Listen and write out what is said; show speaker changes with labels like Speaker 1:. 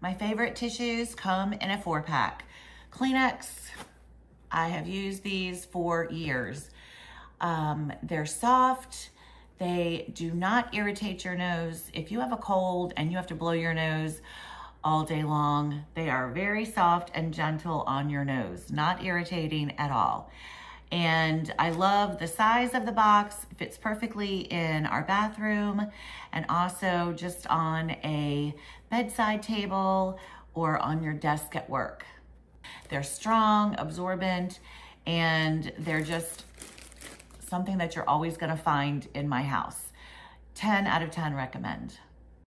Speaker 1: My favorite tissues come in a 4-pack. Kleenex, I have used these for years. They're soft. They do not irritate your nose. If you have a cold and you have to blow your nose all day long, they are very soft and gentle on your nose, not irritating at all. And I love the size of the box. It fits perfectly in our bathroom and also just on a bedside table or on your desk at work. They're strong, absorbent, and they're just something that you're always gonna find in my house. 10 out of 10 recommend.